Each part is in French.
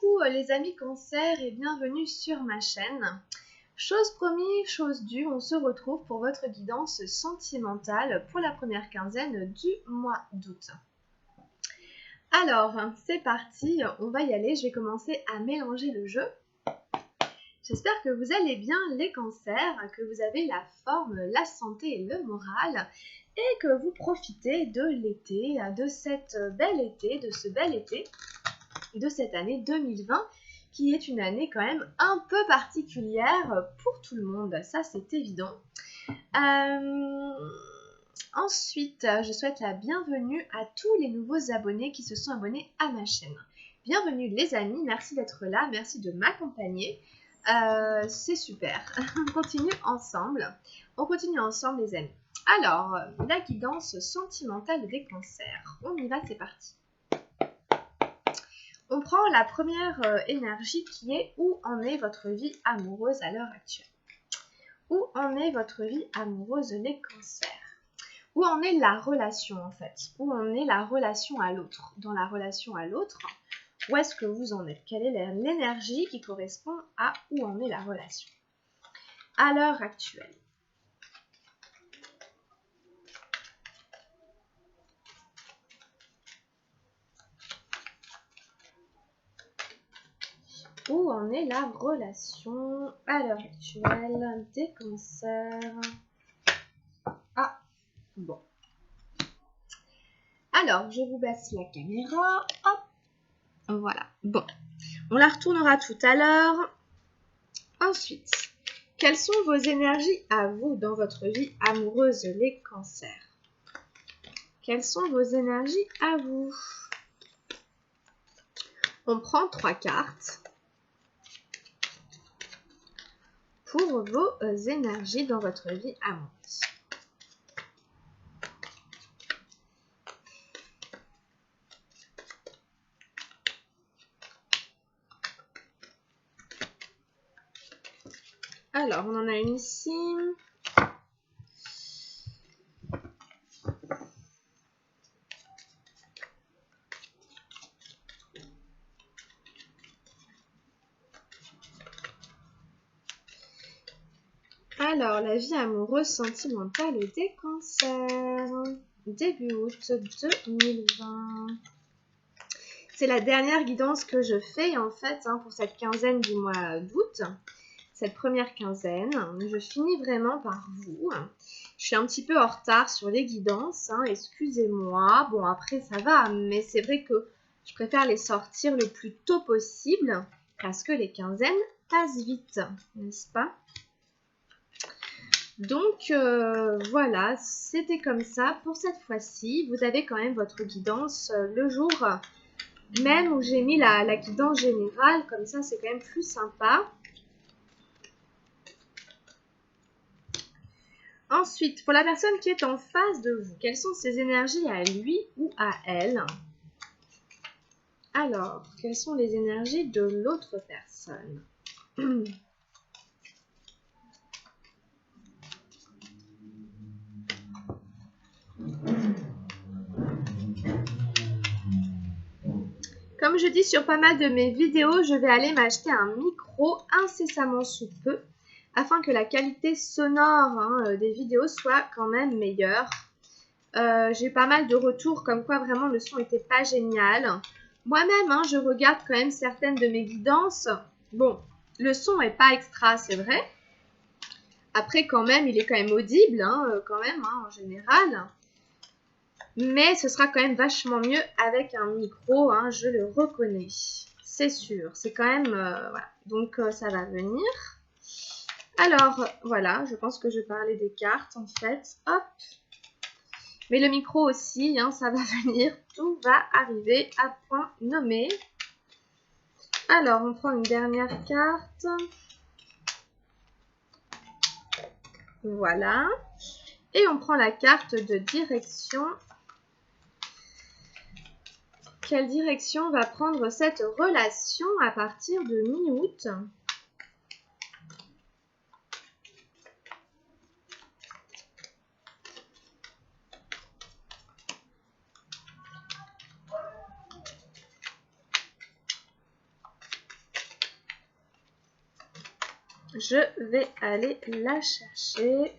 Coucou les amis Cancer et bienvenue sur ma chaîne. Chose promise, chose due, on se retrouve pour votre guidance sentimentale pour la première quinzaine du mois d'août. Alors, c'est parti, on va y aller, je vais commencer à mélanger le jeu. J'espère que vous allez bien les cancers, que vous avez la forme, la santé et le moral et que vous profitez de l'été, de ce bel été de cette année 2020 qui est une année quand même un peu particulière pour tout le monde, ça c'est évident. Ensuite, je souhaite la bienvenue à tous les nouveaux abonnés qui se sont abonnés à ma chaîne. Bienvenue les amis, merci d'être là, merci de m'accompagner. C'est super. On continue ensemble les amis. Alors, la guidance sentimentale des cancers. On y va, c'est parti. On prend la première énergie qui est où en est votre vie amoureuse à l'heure actuelle. Où en est votre vie amoureuse les cancers? Où en est la relation en fait? Où en est la relation à l'autre? Dans la relation à l'autre, où est-ce que vous en êtes? Quelle est l'énergie qui correspond à où en est la relation à l'heure actuelle? Où en est la relation à l'heure actuelle des cancers? Ah, bon. Alors, je vous baisse la caméra. Hop. Voilà. Bon. On la retournera tout à l'heure. Ensuite, quelles sont vos énergies à vous dans votre vie amoureuse, les cancers? Quelles sont vos énergies à vous? On prend 3 cartes pour vos énergies dans votre vie amoureuse. Alors, on en a une ici. Alors, la vie amoureuse sentimentale des cancers. Début août 2020. C'est la dernière guidance que je fais en fait pour cette quinzaine du mois d'août. Cette première quinzaine, je finis vraiment par vous. Je suis un petit peu en retard sur les guidances, excusez-moi. Bon, après ça va, mais c'est vrai que je préfère les sortir le plus tôt possible parce que les quinzaines passent vite, n'est-ce pas? Donc voilà, c'était comme ça pour cette fois-ci. Vous avez quand même votre guidance le jour même où j'ai mis la guidance générale, comme ça c'est quand même plus sympa. Ensuite, pour la personne qui est en face de vous, quelles sont ses énergies à lui ou à elle? Alors, quelles sont les énergies de l'autre personne? Comme je dis sur pas mal de mes vidéos, je vais aller m'acheter un micro incessamment sous peu afin que la qualité sonore des vidéos soit quand même meilleure. J'ai eu pas mal de retours comme quoi vraiment le son n'était pas génial. Moi-même, je regarde quand même certaines de mes guidances. Bon, le son n'est pas extra, c'est vrai. Après, quand même, il est quand même audible, en général. Mais ce sera quand même vachement mieux avec un micro, je le reconnais. C'est sûr, c'est quand même... voilà. Donc, ça va venir. Alors, voilà, je pense que je parlais des cartes, en fait. Hop. Mais le micro aussi, ça va venir. Tout va arriver à point nommé. Alors, on prend une dernière carte. Voilà. Et on prend la carte de direction. Quelle direction va prendre cette relation à partir de mi-août? Je vais aller la chercher.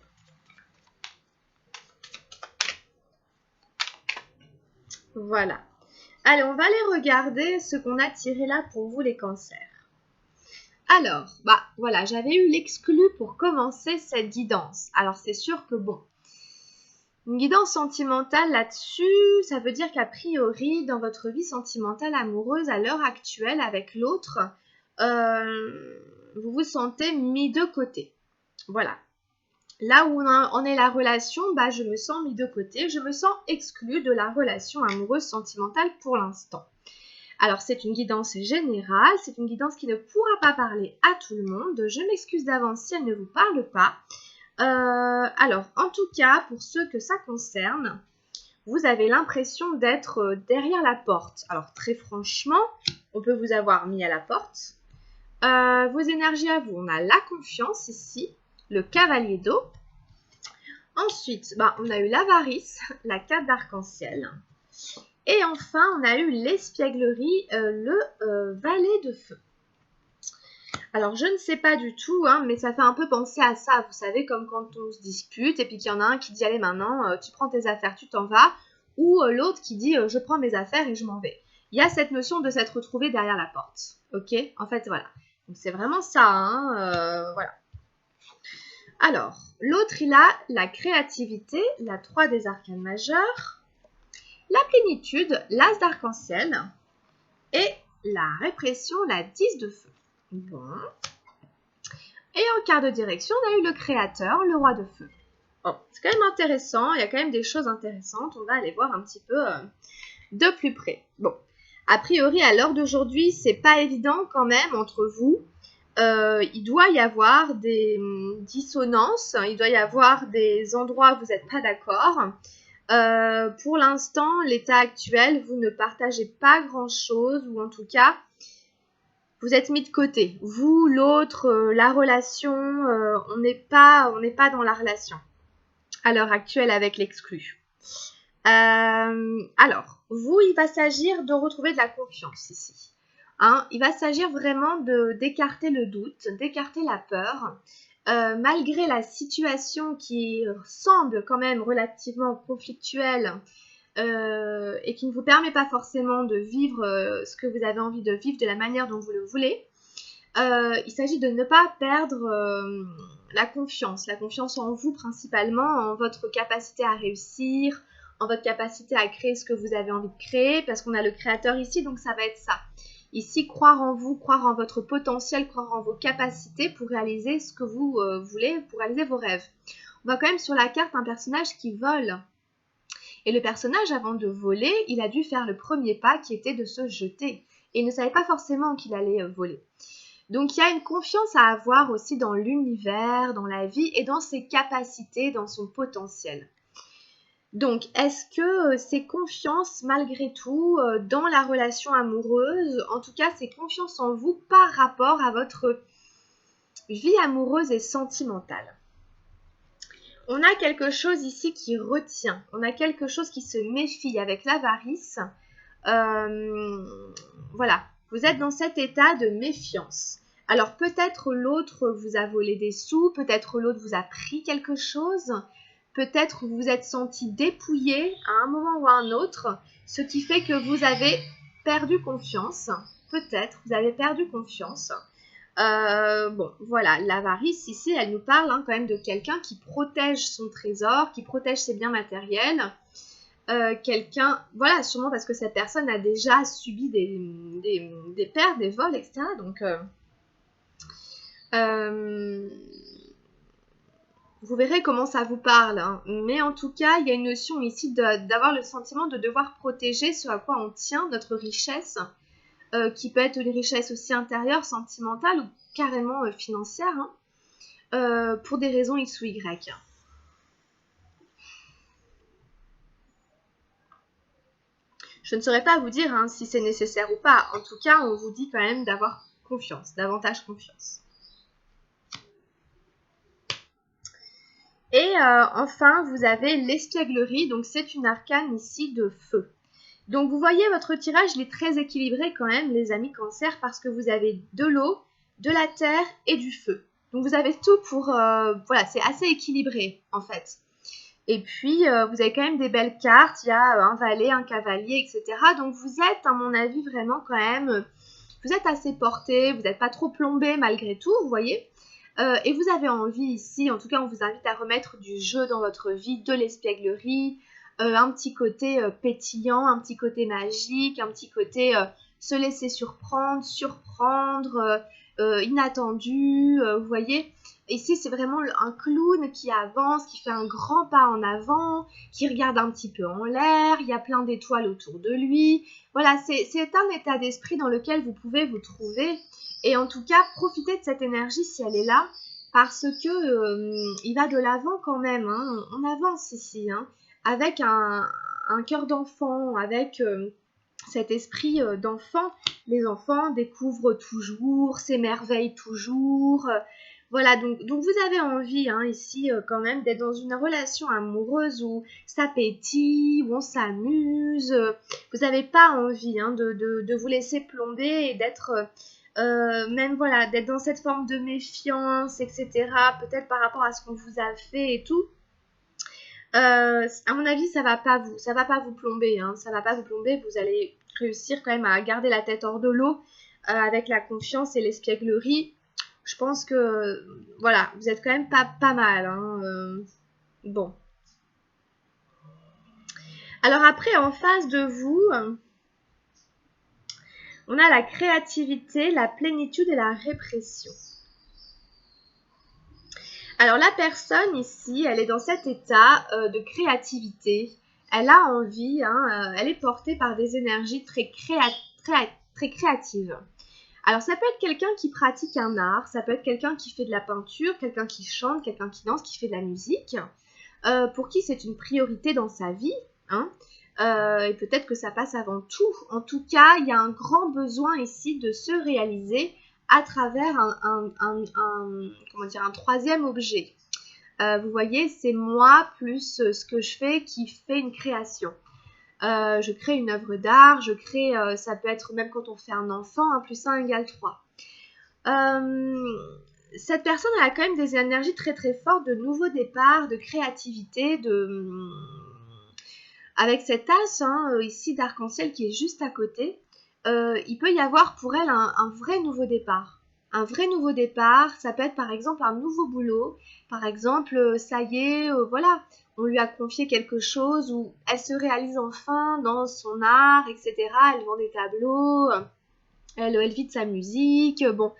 Voilà. Allez, on va aller regarder ce qu'on a tiré là pour vous les cancers. Alors, voilà, j'avais eu l'exclu pour commencer cette guidance. Alors, c'est sûr que bon, une guidance sentimentale là-dessus, ça veut dire qu'a priori, dans votre vie sentimentale amoureuse à l'heure actuelle avec l'autre, vous vous sentez mis de côté. Voilà. Là où en est la relation, je me sens mis de côté, je me sens exclue de la relation amoureuse sentimentale pour l'instant. Alors, c'est une guidance générale, c'est une guidance qui ne pourra pas parler à tout le monde. Je m'excuse d'avance si elle ne vous parle pas. Alors, en tout cas, pour ceux que ça concerne, vous avez l'impression d'être derrière la porte. Alors, très franchement, on peut vous avoir mis à la porte. Vos énergies à vous, on a la confiance ici, le cavalier d'eau. Ensuite, on a eu l'avarice, la 4 d'arc-en-ciel. Et enfin, on a eu l'espièglerie, le valet de feu. Alors, je ne sais pas du tout, mais ça fait un peu penser à ça. Vous savez, comme quand on se dispute et puis qu'il y en a un qui dit « Allez, maintenant, tu prends tes affaires, tu t'en vas » ou l'autre qui dit « Je prends mes affaires et je m'en vais ». Il y a cette notion de s'être retrouvé derrière la porte. Ok? En fait, voilà. Donc, c'est vraiment ça, voilà. Alors, l'autre, il a la créativité, la 3 des arcanes majeurs, la plénitude, l'as d'arc-en-ciel et la répression, la 10 de feu. Bon. Et en quart de direction, on a eu le créateur, le roi de feu. Bon, c'est quand même intéressant, il y a quand même des choses intéressantes. On va aller voir un petit peu de plus près. Bon, a priori, à l'heure d'aujourd'hui, c'est pas évident quand même entre vous. Il doit y avoir des dissonances, il doit y avoir des endroits où vous n'êtes pas d'accord. Pour l'instant, l'état actuel, vous ne partagez pas grand-chose, ou en tout cas, vous êtes mis de côté. Vous, l'autre, la relation, on n'est pas dans la relation à l'heure actuelle avec l'exclu. Alors, vous, il va s'agir de retrouver de la confiance ici. Il va s'agir vraiment d'écarter le doute, d'écarter la peur. Malgré la situation qui semble quand même relativement conflictuelle et qui ne vous permet pas forcément de vivre ce que vous avez envie de vivre de la manière dont vous le voulez, il s'agit de ne pas perdre la confiance en vous principalement, en votre capacité à réussir, en votre capacité à créer ce que vous avez envie de créer, parce qu'on a le créateur ici, donc ça va être ça. Ici, croire en vous, croire en votre potentiel, croire en vos capacités pour réaliser ce que vous voulez, pour réaliser vos rêves. On voit quand même sur la carte un personnage qui vole. Et le personnage, avant de voler, il a dû faire le premier pas qui était de se jeter. Et il ne savait pas forcément qu'il allait voler. Donc, il y a une confiance à avoir aussi dans l'univers, dans la vie et dans ses capacités, dans son potentiel. Donc, est-ce que c'est confiance malgré tout dans la relation amoureuse? En tout cas, c'est confiance en vous par rapport à votre vie amoureuse et sentimentale. On a quelque chose ici qui retient. On a quelque chose qui se méfie avec l'avarice. Voilà, vous êtes dans cet état de méfiance. Alors, peut-être l'autre vous a volé des sous, peut-être l'autre vous a pris quelque chose. Peut-être vous vous êtes senti dépouillé à un moment ou à un autre, ce qui fait que vous avez perdu confiance. Peut-être vous avez perdu confiance. Bon, voilà, l'avarice ici, elle nous parle quand même de quelqu'un qui protège son trésor, qui protège ses biens matériels. Quelqu'un, voilà, sûrement parce que cette personne a déjà subi des pertes, des vols, etc. Donc, vous verrez comment ça vous parle, mais en tout cas, il y a une notion ici d'avoir le sentiment de devoir protéger ce à quoi on tient, notre richesse, qui peut être une richesse aussi intérieure, sentimentale ou carrément financière, pour des raisons X ou Y. Je ne saurais pas vous dire si c'est nécessaire ou pas. En tout cas, on vous dit quand même d'avoir confiance, davantage confiance. Et enfin, vous avez l'espièglerie, donc c'est une arcane ici de feu. Donc vous voyez, votre tirage, il est très équilibré quand même, les amis cancer, parce que vous avez de l'eau, de la terre et du feu. Donc vous avez tout pour... voilà, c'est assez équilibré en fait. Et puis, vous avez quand même des belles cartes. Il y a un valet, un cavalier, etc. Donc vous êtes, à mon avis, vraiment quand même... vous êtes assez porté, vous n'êtes pas trop plombé malgré tout, vous voyez. Et vous avez envie ici, en tout cas on vous invite à remettre du jeu dans votre vie, de l'espièglerie, un petit côté pétillant, un petit côté magique, un petit côté se laisser surprendre, inattendu, vous voyez. Ici c'est vraiment un clown qui avance, qui fait un grand pas en avant, qui regarde un petit peu en l'air, il y a plein d'étoiles autour de lui. Voilà, c'est un état d'esprit dans lequel vous pouvez vous trouver. Et en tout cas, profitez de cette énergie si elle est là, parce que il va de l'avant quand même. Hein. On avance ici, hein, avec un cœur d'enfant, avec cet esprit d'enfant. Les enfants découvrent toujours, s'émerveillent toujours. Voilà, donc vous avez envie hein, ici quand même d'être dans une relation amoureuse où ça pétille, où on s'amuse. Vous n'avez pas envie hein, de vous laisser plomber et d'être... même voilà, d'être dans cette forme de méfiance, etc. Peut-être par rapport à ce qu'on vous a fait et tout. À mon avis, ça va pas vous plomber, hein, ça va pas vous plomber. Vous allez réussir quand même à garder la tête hors de l'eau avec la confiance et l'espièglerie. Je pense que voilà, vous êtes quand même pas mal. Hein, bon. Alors après, en face de vous, on a la créativité, la plénitude et la répression. Alors la personne ici, elle est dans cet état de créativité. Elle a envie, hein, elle est portée par des énergies très créatives. Alors ça peut être quelqu'un qui pratique un art, ça peut être quelqu'un qui fait de la peinture, quelqu'un qui chante, quelqu'un qui danse, qui fait de la musique, pour qui c'est une priorité dans sa vie. Hein. Et peut-être que ça passe avant tout. En tout cas, il y a un grand besoin ici de se réaliser à travers comment dire, un troisième objet. Vous voyez, c'est moi plus ce que je fais qui fait une création. Je crée une œuvre d'art, je crée, ça peut être même quand on fait un enfant, 1 + 1 = 3. Cette personne elle a quand même des énergies très très fortes de nouveau départ, de créativité, avec cet as hein, ici d'arc-en-ciel qui est juste à côté, il peut y avoir pour elle un vrai nouveau départ. Un vrai nouveau départ, ça peut être par exemple un nouveau boulot, par exemple, ça y est, voilà, on lui a confié quelque chose où elle se réalise enfin dans son art, etc. Elle vend des tableaux, elle vit de sa musique, bon.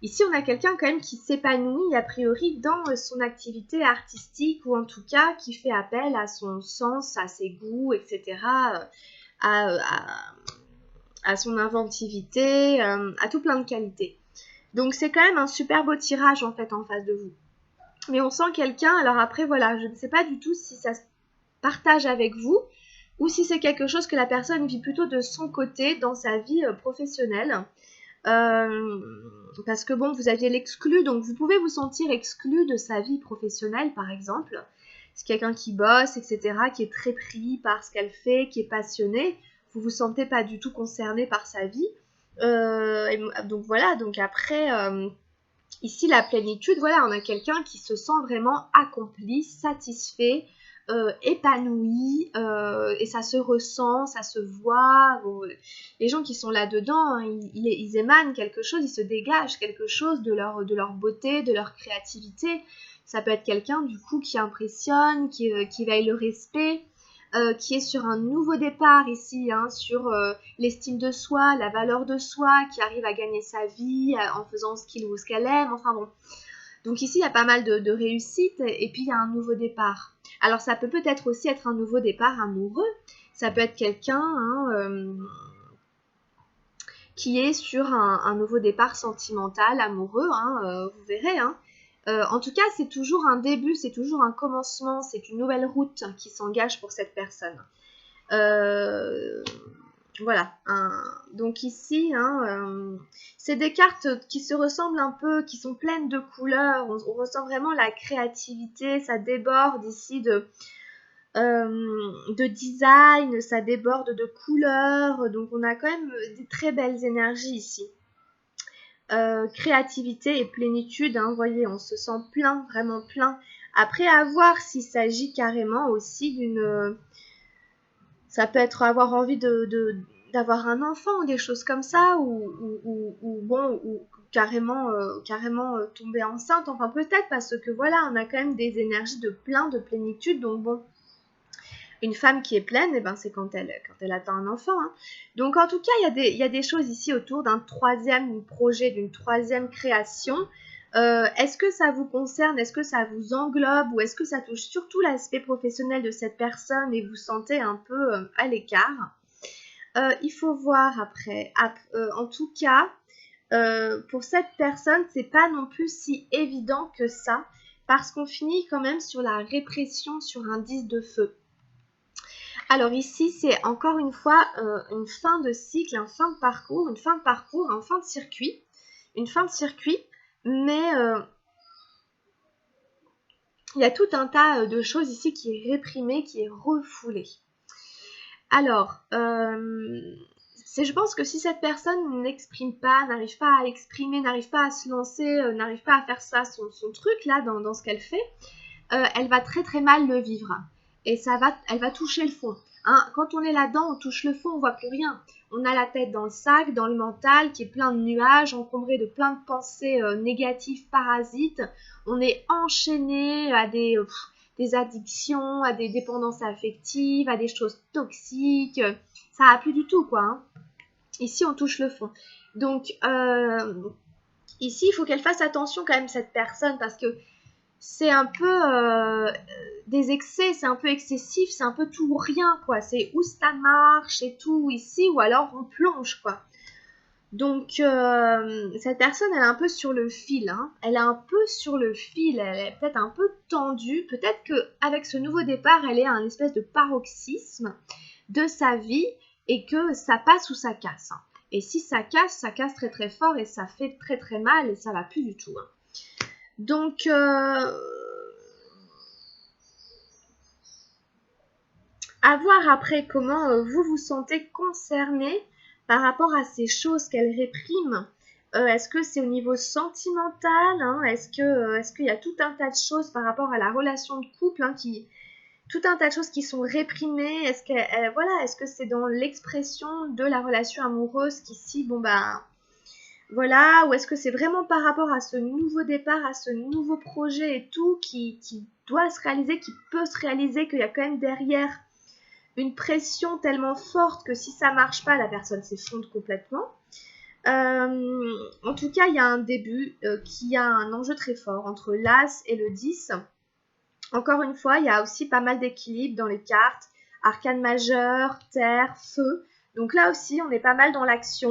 Ici, on a quelqu'un quand même qui s'épanouit a priori dans son activité artistique ou en tout cas qui fait appel à son sens, à ses goûts, etc., à son inventivité, à tout plein de qualités. Donc c'est quand même un super beau tirage en fait en face de vous. Mais on sent quelqu'un, alors après voilà, je ne sais pas du tout si ça se partage avec vous ou si c'est quelque chose que la personne vit plutôt de son côté dans sa vie professionnelle. Parce que bon, vous aviez l'exclu, donc vous pouvez vous sentir exclu de sa vie professionnelle, par exemple. C'est quelqu'un qui bosse, etc., qui est très pris par ce qu'elle fait, qui est passionné. Vous vous sentez pas du tout concerné par sa vie. Donc voilà, donc après, ici, la plénitude, voilà, on a quelqu'un qui se sent vraiment accompli, satisfait, épanoui, et ça se ressent, ça se voit. Bon, les gens qui sont là-dedans, hein, ils émanent quelque chose, ils se dégagent quelque chose de leur beauté, de leur créativité. Ça peut être quelqu'un, du coup, qui impressionne, qui éveille le respect, qui est sur un nouveau départ ici, hein, sur l'estime de soi, la valeur de soi, qui arrive à gagner sa vie en faisant ce qu'il ou ce qu'elle aime, enfin bon. Donc ici, il y a pas mal de réussite et puis il y a un nouveau départ. Alors ça peut peut-être aussi être un nouveau départ amoureux, ça peut être quelqu'un hein, qui est sur un nouveau départ sentimental, amoureux, hein, vous verrez. Hein. En tout cas, c'est toujours un début, c'est toujours un commencement, c'est une nouvelle route qui s'engage pour cette personne. Voilà. Donc ici, hein, c'est des cartes qui se ressemblent un peu, qui sont pleines de couleurs. On ressent vraiment la créativité, ça déborde ici de design, ça déborde de couleurs. Donc on a quand même des très belles énergies ici. créativité et plénitude, hein, vous voyez, on se sent plein, vraiment plein. Après, à voir s'il s'agit carrément aussi d'une... ça peut être avoir envie d'avoir un enfant, des choses comme ça, ou carrément, tomber enceinte, enfin peut-être, parce que voilà, on a quand même des énergies de plein, de plénitude, donc bon, une femme qui est pleine, eh ben, c'est quand elle attend un enfant, hein. Donc en tout cas, il y a des choses ici autour d'un troisième projet, d'une troisième création. Est-ce que ça vous concerne? Est-ce que ça vous englobe? Ou est-ce que ça touche surtout l'aspect professionnel de cette personne et vous sentez un peu à l'écart? Il faut voir après. En tout cas, pour cette personne, c'est pas non plus si évident que ça, parce qu'on finit quand même sur la répression sur un 10 de feu. Alors ici, c'est encore une fois une fin de cycle, un fin de parcours, un fin de circuit. Une fin de circuit, mais il y a tout un tas de choses ici qui est réprimé, qui est refoulé. Alors, je pense que si cette personne n'exprime pas, n'arrive pas à exprimer, n'arrive pas à se lancer, n'arrive pas à faire ça, son truc là, dans ce qu'elle fait, elle va très très mal le vivre. Et elle va toucher le fond. Hein, quand on est là-dedans, on touche le fond, on voit plus rien. On a la tête dans le sac, dans le mental, qui est plein de nuages, encombré de plein de pensées négatives, parasites. On est enchaîné à des addictions, à des dépendances affectives, à des choses toxiques. Ça va plus du tout, quoi. Hein. Ici, on touche le fond. Donc, ici, il faut qu'elle fasse attention quand même, cette personne, parce que c'est un peu des excès, c'est un peu excessif, c'est un peu tout ou rien, quoi. C'est où ça marche et tout ici, ou alors on plonge, quoi. Donc, cette personne, elle est un peu sur le fil, hein. Elle est un peu sur le fil, elle est peut-être un peu tendue. Peut-être qu'avec ce nouveau départ, elle est à un espèce de paroxysme de sa vie et que ça passe ou ça casse. Hein. Et si ça casse très très fort et ça fait très très mal et ça va plus du tout. Hein. Donc, à voir après comment vous vous sentez concerné par rapport à ces choses qu'elle réprime. Est-ce que c'est au niveau sentimental, hein, est-ce qu'il y a tout un tas de choses par rapport à la relation de couple, hein, tout un tas de choses qui sont réprimées? Est-ce que c'est dans l'expression de la relation amoureuse qu'ici, bon bah... Voilà, ou est-ce que c'est vraiment par rapport à ce nouveau départ, à ce nouveau projet et tout qui doit se réaliser, qui peut se réaliser, qu'il y a quand même derrière une pression tellement forte que si ça marche pas, la personne s'effondre complètement. En tout cas, il y a un début qui a un enjeu très fort entre l'As et le 10. Encore une fois, il y a aussi pas mal d'équilibre dans les cartes. Arcane majeur, terre, feu. Donc là aussi, on est pas mal dans l'action.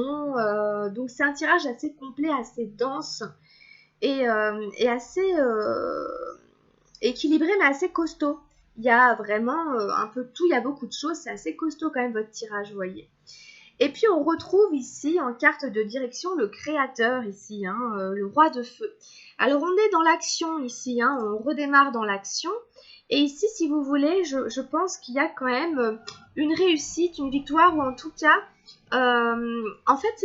Donc c'est un tirage assez complet, assez dense et assez équilibré, mais assez costaud. Il y a vraiment un peu de tout, il y a beaucoup de choses. C'est assez costaud quand même votre tirage, vous voyez. Et puis on retrouve ici en carte de direction le créateur ici, hein, le roi de feu. Alors on est dans l'action ici, hein, on redémarre dans l'action. Et ici, si vous voulez, je pense qu'il y a quand même une réussite, une victoire, ou en tout cas, en fait,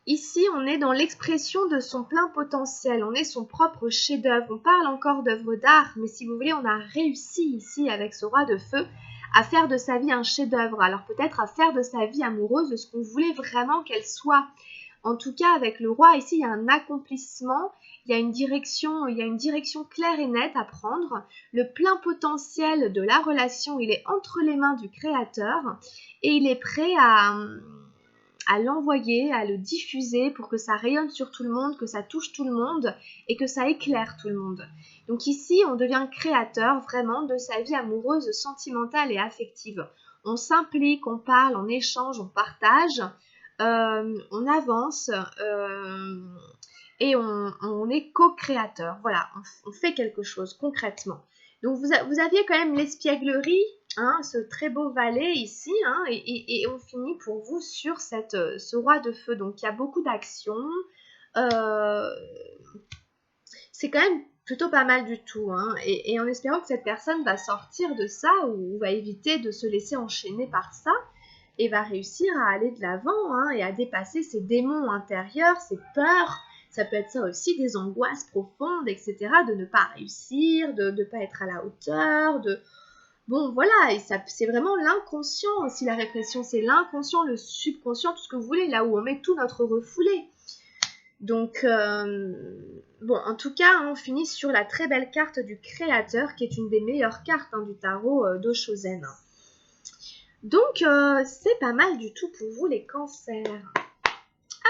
ici, on est dans l'expression de son plein potentiel, on est son propre chef-d'œuvre. On parle encore d'œuvre d'art, mais si vous voulez, on a réussi ici avec ce roi de feu à faire de sa vie un chef-d'œuvre. Alors peut-être à faire de sa vie amoureuse de ce qu'on voulait vraiment qu'elle soit. En tout cas, avec le roi, ici, il y a un accomplissement, il y a une direction claire et nette à prendre. Le plein potentiel de la relation, il est entre les mains du créateur et il est prêt à l'envoyer, à le diffuser pour que ça rayonne sur tout le monde, que ça touche tout le monde et que ça éclaire tout le monde. Donc ici, on devient créateur vraiment de sa vie amoureuse, sentimentale et affective. On s'implique, on parle, on échange, on partage. On avance et on est co-créateur. Voilà, on fait quelque chose concrètement. Donc vous aviez quand même l'espièglerie, hein, ce très beau valet ici, hein, et on finit pour vous sur ce roi de feu. Donc il y a beaucoup d'actions. C'est quand même plutôt pas mal du tout, hein, et en espérant que cette personne va sortir de ça ou va éviter de se laisser enchaîner par ça. et va réussir à aller de l'avant hein, et à dépasser ses démons intérieurs, ses peurs. Ça peut être ça aussi, des angoisses profondes, etc. De ne pas réussir, de ne pas être à la hauteur, de... Bon, voilà, et ça, c'est vraiment l'inconscient aussi, la répression. C'est l'inconscient, le subconscient, tout ce que vous voulez, là où on met tout notre refoulé. Donc, bon, en tout cas, on finit sur la très belle carte du créateur, qui est une des meilleures cartes hein, du tarot d'Oshozen. Donc, c'est pas mal du tout pour vous, les cancers.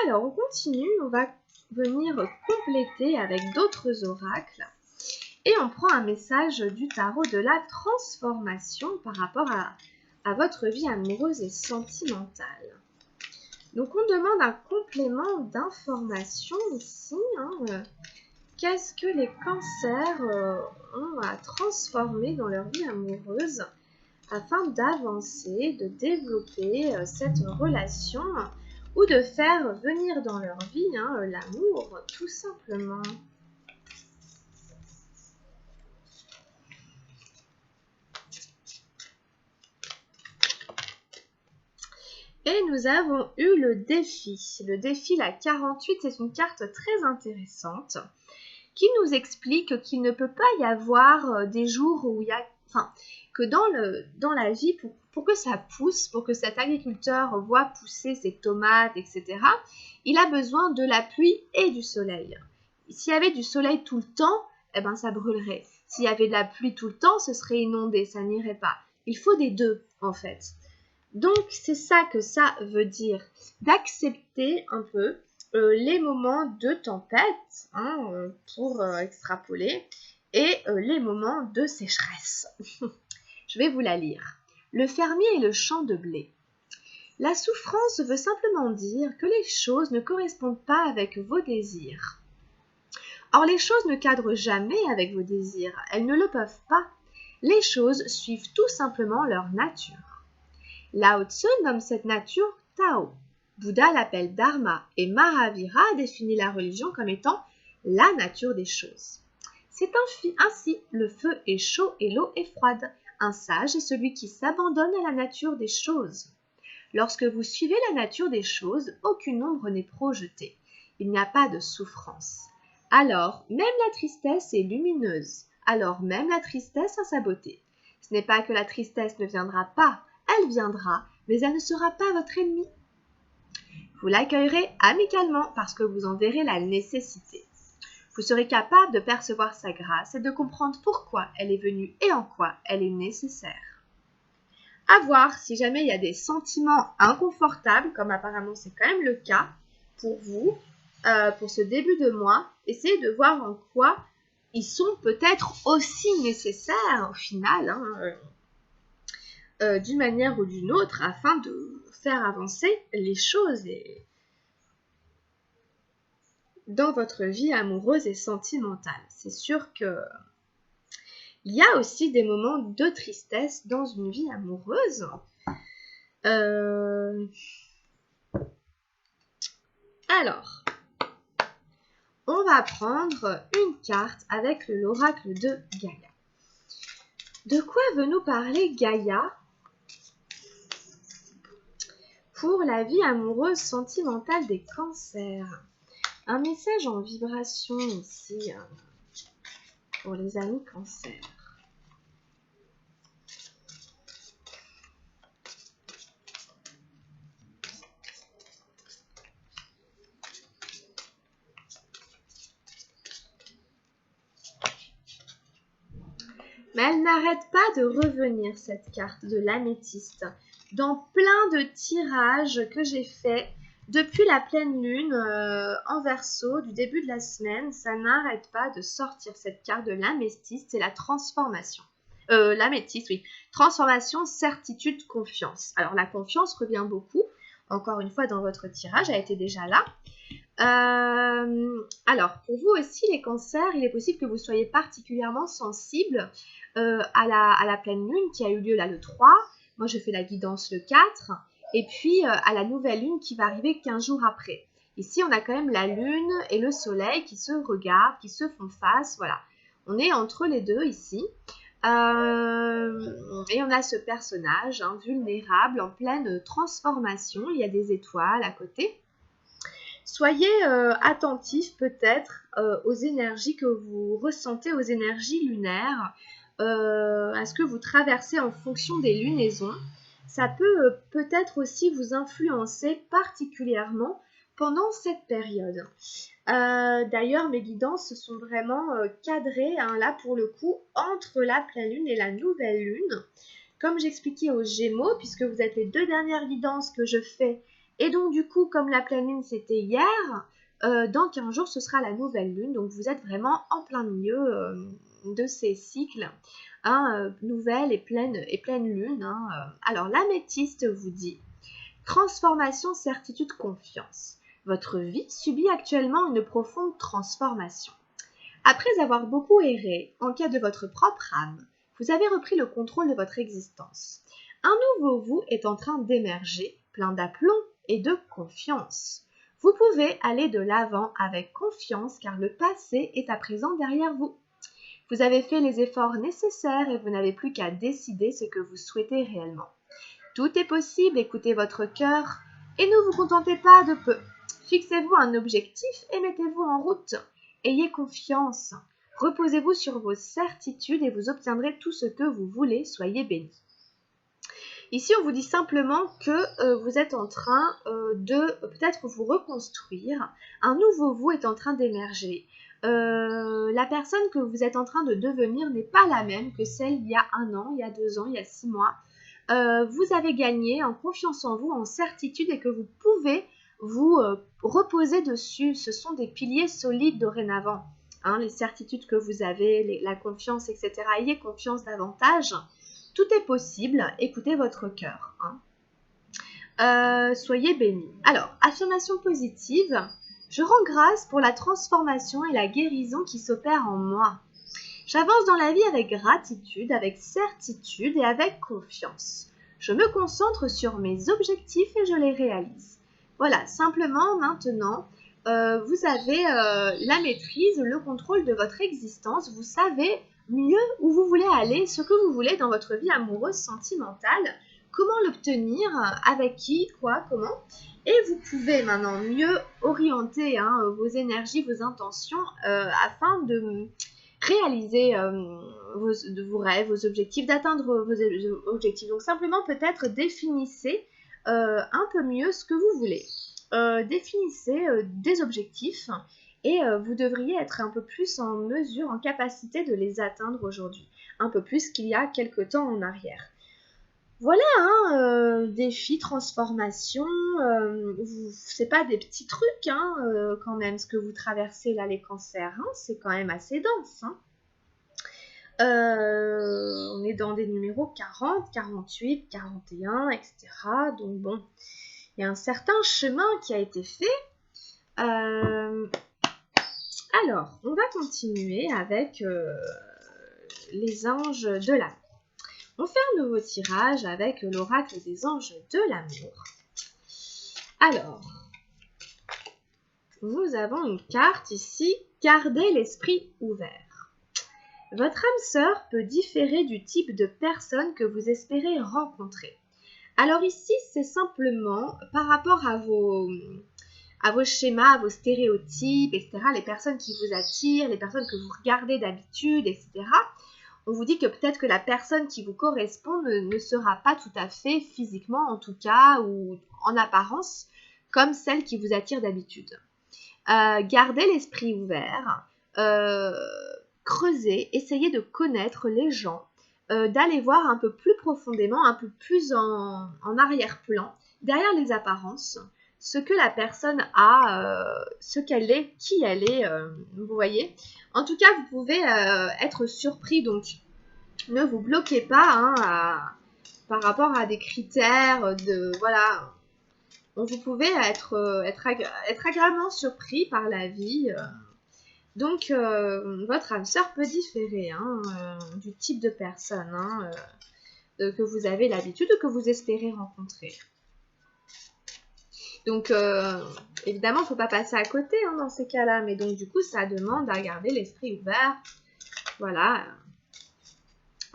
Alors, on continue, on va venir compléter avec d'autres oracles. Et on prend un message du tarot de la transformation par rapport à votre vie amoureuse et sentimentale. Donc, on demande un complément d'information ici. Hein, qu'est-ce que les cancers ont à transformer dans leur vie amoureuse afin d'avancer, de développer cette relation ou de faire venir dans leur vie hein, l'amour, tout simplement. Et nous avons eu le défi. Le défi, la 48, c'est une carte très intéressante qui nous explique qu'il ne peut pas y avoir des jours où il y a... Enfin, que dans la vie, pour que ça pousse, pour que cet agriculteur voit pousser ses tomates, etc., il a besoin de la pluie et du soleil. S'il y avait du soleil tout le temps, eh ben, ça brûlerait. S'il y avait de la pluie tout le temps, ce serait inondé, ça n'irait pas. Il faut des deux, en fait. Donc, c'est ça que ça veut dire, d'accepter un peu les moments de tempête, hein, pour extrapoler, et les moments de sécheresse. Je vais vous la lire. Le fermier et le champ de blé. La souffrance veut simplement dire que les choses ne correspondent pas avec vos désirs. Or, les choses ne cadrent jamais avec vos désirs, elles ne le peuvent pas. Les choses suivent tout simplement leur nature. Lao Tzu nomme cette nature Tao. Bouddha l'appelle Dharma et Mahavira définit la religion comme étant la nature des choses. C'est ainsi, le feu est chaud et l'eau est froide. Un sage est celui qui s'abandonne à la nature des choses. Lorsque vous suivez la nature des choses, aucune ombre n'est projetée. Il n'y a pas de souffrance. Alors, même la tristesse est lumineuse. Alors même la tristesse a sa beauté. Ce n'est pas que la tristesse ne viendra pas, elle viendra, mais elle ne sera pas votre ennemi. Vous l'accueillerez amicalement parce que vous en verrez la nécessité. Vous serez capable de percevoir sa grâce et de comprendre pourquoi elle est venue et en quoi elle est nécessaire. À voir si jamais il y a des sentiments inconfortables, comme apparemment c'est quand même le cas pour vous, pour ce début de mois, essayez de voir en quoi ils sont peut-être aussi nécessaires au final, hein, d'une manière ou d'une autre, afin de faire avancer les choses dans votre vie amoureuse et sentimentale. C'est sûr que il y a aussi des moments de tristesse dans une vie amoureuse. Alors, on va prendre une carte avec l'oracle de Gaïa. De quoi veut nous parler Gaïa pour la vie amoureuse sentimentale des cancers? Un message en vibration ici pour les amis cancers. Mais elle n'arrête pas de revenir, cette carte de l'améthyste, dans plein de tirages que j'ai faits depuis la pleine lune en Verseau du début de la semaine. Ça n'arrête pas de sortir cette carte de l'améthyste, c'est la transformation. L'améthyste, oui. Transformation, certitude, confiance. Alors la confiance revient beaucoup, encore une fois dans votre tirage, elle était déjà là. Alors, pour vous aussi, les cancers, il est possible que vous soyez particulièrement sensible à la pleine lune qui a eu lieu là le 3. Moi, je fais la guidance le 4. Et puis, à la nouvelle lune qui va arriver 15 jours après. Ici, on a quand même la lune et le soleil qui se regardent, qui se font face. Voilà, on est entre les deux ici. Et on a ce personnage vulnérable en pleine transformation. Il y a des étoiles à côté. Soyez attentifs peut-être aux énergies que vous ressentez, aux énergies lunaires, à ce que vous traversez en fonction des lunaisons. Ça peut peut-être aussi vous influencer particulièrement pendant cette période. D'ailleurs, mes guidances sont vraiment cadrées, là pour le coup, entre la pleine lune et la nouvelle lune. Comme j'expliquais aux Gémeaux, puisque vous êtes les 2 dernières guidances que je fais, et donc du coup, comme la pleine lune c'était hier, dans 15 jours ce sera la nouvelle lune, donc vous êtes vraiment en plein milieu de ces cycles, nouvelle et pleine lune. Alors l'améthyste vous dit transformation, certitude, confiance. Votre vie subit actuellement une profonde transformation. Après avoir beaucoup erré en quête de votre propre âme, vous avez repris le contrôle de votre existence. Un nouveau vous est en train d'émerger, plein d'aplomb et de confiance. Vous pouvez aller de l'avant avec confiance car le passé est à présent derrière vous. Vous avez fait les efforts nécessaires et vous n'avez plus qu'à décider ce que vous souhaitez réellement. Tout est possible, écoutez votre cœur et ne vous contentez pas de peu. Fixez-vous un objectif et mettez-vous en route. Ayez confiance. Reposez-vous sur vos certitudes et vous obtiendrez tout ce que vous voulez. Soyez bénis. Ici, on vous dit simplement que vous êtes en train de peut-être vous reconstruire. Un nouveau vous est en train d'émerger. La personne que vous êtes en train de devenir n'est pas la même que celle il y a 1 an, il y a 2 ans, il y a 6 mois. Vous avez gagné en confiance en vous, en certitude et que vous pouvez vous reposer dessus. Ce sont des piliers solides dorénavant. Les certitudes que vous avez, la confiance, etc. Ayez confiance davantage. Tout est possible. Écoutez votre cœur. Soyez bénis. Alors, affirmation positive. Je rends grâce pour la transformation et la guérison qui s'opèrent en moi. J'avance dans la vie avec gratitude, avec certitude et avec confiance. Je me concentre sur mes objectifs et je les réalise. Voilà, simplement maintenant, vous avez la maîtrise, le contrôle de votre existence. Vous savez mieux où vous voulez aller, ce que vous voulez dans votre vie amoureuse, sentimentale, comment l'obtenir, avec qui, quoi, comment. Et vous pouvez maintenant mieux orienter vos énergies, vos intentions afin de réaliser vos rêves, vos objectifs, d'atteindre vos objectifs. Donc simplement peut-être définissez un peu mieux ce que vous voulez. Définissez des objectifs et vous devriez être un peu plus en mesure, en capacité de les atteindre aujourd'hui. Un peu plus qu'il y a quelque temps en arrière. Voilà, défi, transformation, c'est pas des petits trucs quand même ce que vous traversez là les cancers, c'est quand même assez dense. On est dans des numéros 40, 48, 41, etc. Donc bon, il y a un certain chemin qui a été fait. Alors, on va continuer avec les anges de l'amour. On fait un nouveau tirage avec l'oracle des anges de l'amour. Alors, nous avons une carte ici, gardez l'esprit ouvert. Votre âme sœur peut différer du type de personne que vous espérez rencontrer. Alors ici, c'est simplement par rapport à vos schémas, à vos stéréotypes, etc., les personnes qui vous attirent, les personnes que vous regardez d'habitude, etc., on vous dit que peut-être que la personne qui vous correspond ne sera pas tout à fait physiquement, en tout cas, ou en apparence, comme celle qui vous attire d'habitude. Gardez l'esprit ouvert, creusez, essayez de connaître les gens, d'aller voir un peu plus profondément, un peu plus en arrière-plan, derrière les apparences, ce que la personne a, ce qu'elle est, qui elle est, vous voyez. En tout cas, vous pouvez être surpris, donc ne vous bloquez pas par rapport à des critères voilà. Donc, vous pouvez être agréablement surpris par la vie. Donc, votre âme sœur peut différer du type de personne que vous avez l'habitude ou que vous espérez rencontrer. Donc, évidemment, il ne faut pas passer à côté dans ces cas-là. Mais donc, du coup, ça demande à garder l'esprit ouvert. Voilà.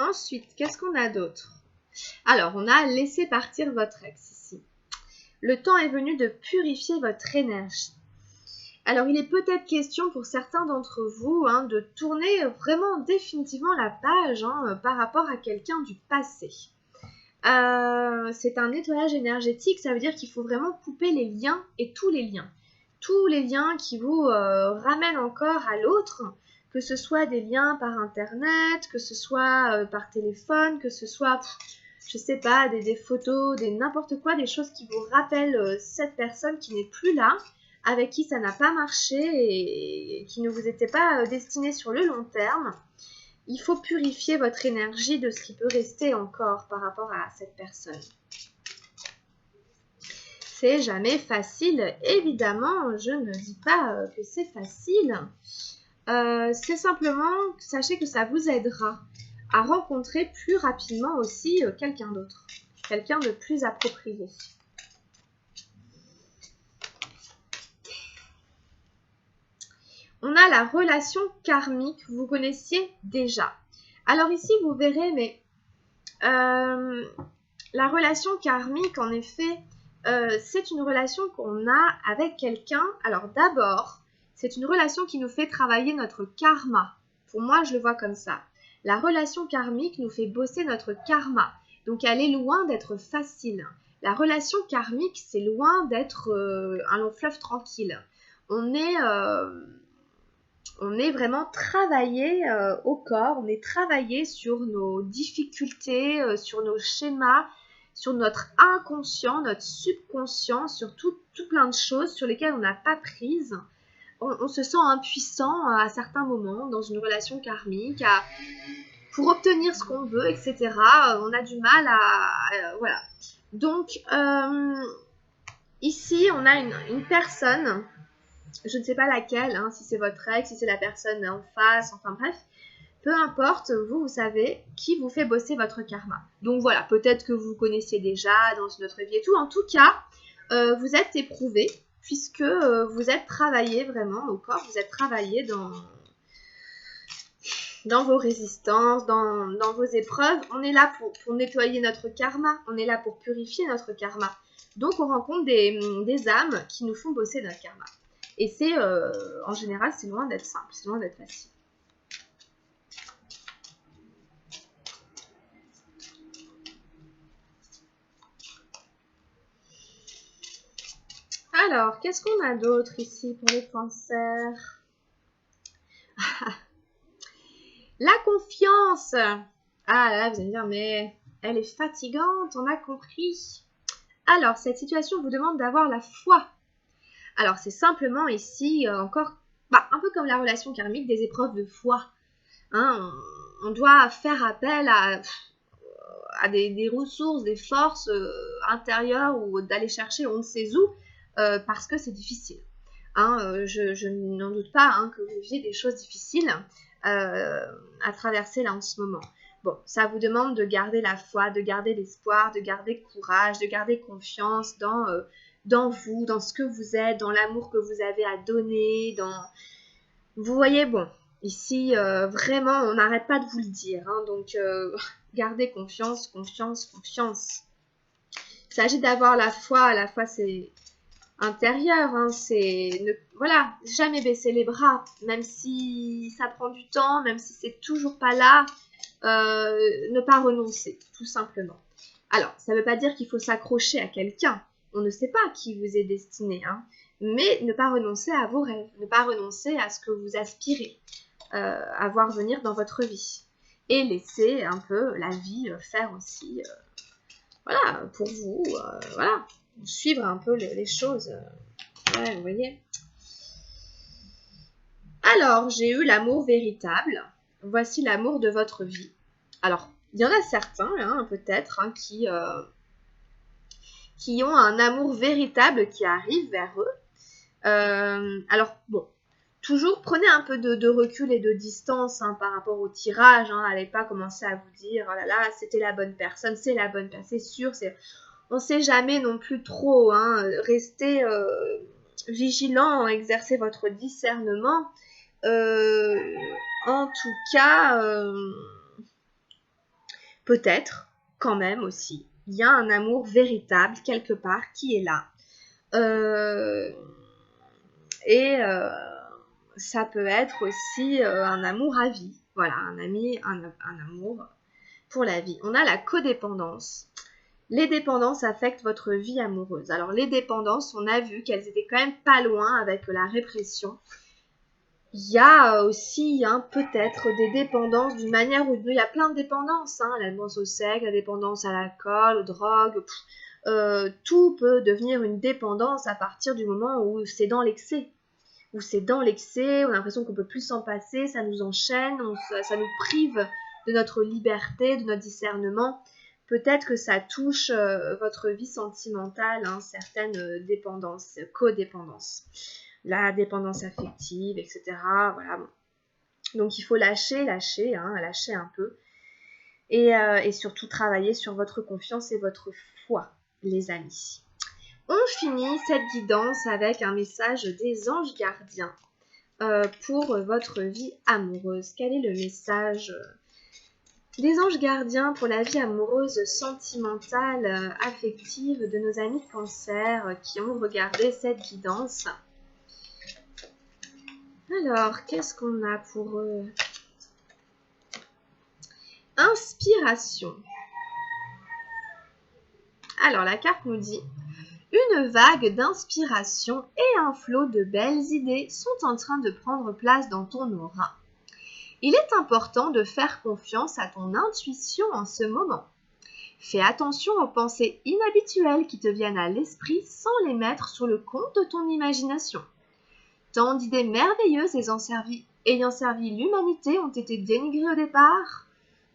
Ensuite, qu'est-ce qu'on a d'autre? Alors, on a laissé partir votre ex ici. Le temps est venu de purifier votre énergie. Alors, il est peut-être question pour certains d'entre vous de tourner vraiment définitivement la page par rapport à quelqu'un du passé. C'est un nettoyage énergétique, ça veut dire qu'il faut vraiment couper les liens et tous les liens. Tous les liens qui vous ramènent encore à l'autre, que ce soit des liens par internet, que ce soit par téléphone, que ce soit, je sais pas, des photos, n'importe quoi, des choses qui vous rappellent cette personne qui n'est plus là, avec qui ça n'a pas marché et qui ne vous était pas destiné sur le long terme. Il faut purifier votre énergie de ce qui peut rester encore par rapport à cette personne. C'est jamais facile, évidemment, je ne dis pas que c'est facile. C'est simplement, sachez que ça vous aidera à rencontrer plus rapidement aussi quelqu'un d'autre, quelqu'un de plus approprié. On a la relation karmique, vous connaissiez déjà. Alors ici, vous verrez, mais la relation karmique, en effet, c'est une relation qu'on a avec quelqu'un. Alors d'abord, c'est une relation qui nous fait travailler notre karma. Pour moi, je le vois comme ça. La relation karmique nous fait bosser notre karma. Donc elle est loin d'être facile. La relation karmique, c'est loin d'être un long fleuve tranquille. On est vraiment travaillé au corps, on est travaillé sur nos difficultés, sur nos schémas, sur notre inconscient, notre subconscient, sur tout plein de choses sur lesquelles on n'a pas prise. On se sent impuissant à certains moments dans une relation karmique, pour obtenir ce qu'on veut, etc. On a du mal voilà. Donc, ici, on a une personne, je ne sais pas laquelle, si c'est votre ex, si c'est la personne en face, enfin bref, peu importe, vous savez qui vous fait bosser votre karma. Donc voilà, peut-être que vous connaissiez déjà dans une autre vie et tout. En tout cas, vous êtes éprouvé puisque vous êtes travaillé vraiment au corps, vous êtes travaillé dans vos résistances, dans vos épreuves. On est là pour nettoyer notre karma, on est là pour purifier notre karma. Donc on rencontre des âmes qui nous font bosser notre karma. Et c'est, en général, c'est loin d'être simple, c'est loin d'être facile. Alors, qu'est-ce qu'on a d'autre ici pour les cancers? La confiance. Ah là, vous allez me dire, mais elle est fatigante, on a compris. Alors, cette situation vous demande d'avoir la foi. Alors, c'est simplement ici, encore, un peu comme la relation karmique, des épreuves de foi. On doit faire appel à des ressources, des forces intérieures ou d'aller chercher on ne sait où, parce que c'est difficile. Je n'en doute pas que vous viviez des choses difficiles à traverser là en ce moment. Bon, ça vous demande de garder la foi, de garder l'espoir, de garder courage, de garder confiance dans vous, dans ce que vous êtes, dans l'amour que vous avez à donner, Vous voyez, bon, ici, vraiment, on n'arrête pas de vous le dire, donc gardez confiance, confiance, confiance. Il s'agit d'avoir la foi c'est intérieur, voilà, jamais baisser les bras, même si ça prend du temps, même si c'est toujours pas là, ne pas renoncer, tout simplement. Alors, ça ne veut pas dire qu'il faut s'accrocher à quelqu'un, on ne sait pas qui vous est destiné, mais ne pas renoncer à vos rêves, ne pas renoncer à ce que vous aspirez à voir venir dans votre vie, et laisser un peu la vie faire aussi, voilà, pour vous, voilà, suivre un peu les choses. Ouais, vous voyez. Alors, j'ai eu l'amour véritable. Voici l'amour de votre vie. Alors, il y en a certains, peut-être, qui ont un amour véritable qui arrive vers eux. Alors, bon, toujours prenez un peu de recul et de distance par rapport au tirage. N'allez pas commencer à vous dire, oh là là, c'était la bonne personne, c'est la bonne personne, c'est sûr, on ne sait jamais non plus trop, restez vigilant, exercez votre discernement. En tout cas, peut-être, quand même aussi, il y a un amour véritable quelque part qui est là. Ça peut être aussi un amour à vie. Voilà, un amour pour la vie. On a la codépendance. Les dépendances affectent votre vie amoureuse. Alors les dépendances, on a vu qu'elles étaient quand même pas loin avec la répression. Il y a aussi peut-être des dépendances d'une manière ou d'une autre. Il y a plein de dépendances. La dépendance au sexe, la dépendance à l'alcool, aux drogues. Tout peut devenir une dépendance à partir du moment où c'est dans l'excès. On a l'impression qu'on ne peut plus s'en passer, ça nous enchaîne, ça nous prive de notre liberté, de notre discernement. Peut-être que ça touche votre vie sentimentale, certaines dépendances, codépendances, la dépendance affective, etc. Voilà. Donc il faut lâcher un peu. Et surtout travailler sur votre confiance et votre foi, les amis. On finit cette guidance avec un message des anges gardiens pour votre vie amoureuse. Quel est le message des anges gardiens pour la vie amoureuse, sentimentale, affective de nos amis Cancer qui ont regardé cette guidance? Alors, qu'est-ce qu'on a pour eux? Inspiration. Alors, la carte nous dit: une vague d'inspiration et un flot de belles idées sont en train de prendre place dans ton aura. Il est important de faire confiance à ton intuition en ce moment. Fais attention aux pensées inhabituelles qui te viennent à l'esprit sans les mettre sur le compte de ton imagination. Tant d'idées merveilleuses ayant servi l'humanité ont été dénigrées au départ.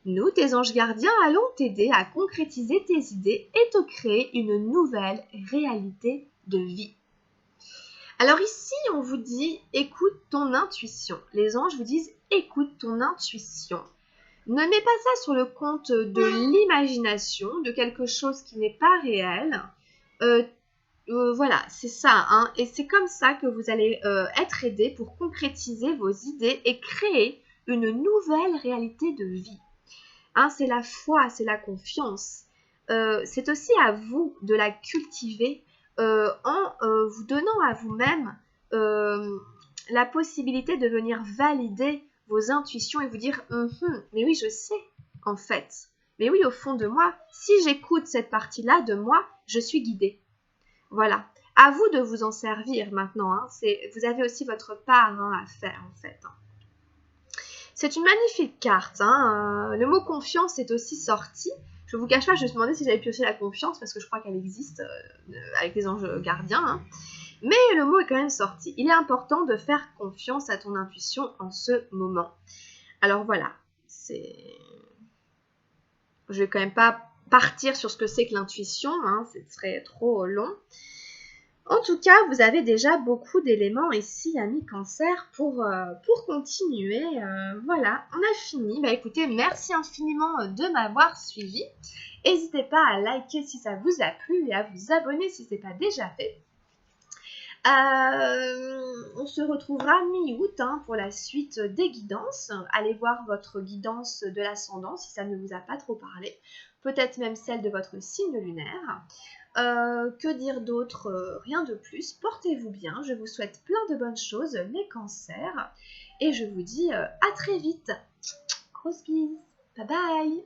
Nous, tes anges gardiens, allons t'aider à concrétiser tes idées et te créer une nouvelle réalité de vie. Alors ici, on vous dit, écoute ton intuition. Les anges vous disent, écoute ton intuition. Ne mets pas ça sur le compte de l'imagination, de quelque chose qui n'est pas réel. Voilà, c'est ça. Et c'est comme ça que vous allez être aidé pour concrétiser vos idées et créer une nouvelle réalité de vie. C'est la foi, c'est la confiance. C'est aussi à vous de la cultiver en vous donnant à vous-même la possibilité de venir valider vos intuitions et vous dire mais oui, je sais, en fait. Mais oui, au fond de moi, si j'écoute cette partie-là de moi, je suis guidée. Voilà. À vous de vous en servir maintenant. Vous avez aussi votre part à faire, en fait. C'est une magnifique carte. Le mot confiance est aussi sorti. Je ne vous cache pas, je me suis demandé si j'avais pioché la confiance parce que je crois qu'elle existe avec les anges gardiens. Mais le mot est quand même sorti. Il est important de faire confiance à ton intuition en ce moment. Alors voilà, je vais quand même pas partir sur ce que c'est que l'intuition, ce serait trop long. En tout cas, vous avez déjà beaucoup d'éléments ici, amis Cancer, pour continuer. Voilà, on a fini. Écoutez, merci infiniment de m'avoir suivi. N'hésitez pas à liker si ça vous a plu et à vous abonner si ce n'est pas déjà fait. On se retrouvera mi-août pour la suite des guidances. Allez voir votre guidance de l'ascendant si ça ne vous a pas trop parlé. Peut-être même celle de votre signe lunaire. Que dire d'autre? Rien de plus. Portez-vous bien. Je vous souhaite plein de bonnes choses, les cancers. Et je vous dis à très vite. Grosse bise. Bye bye.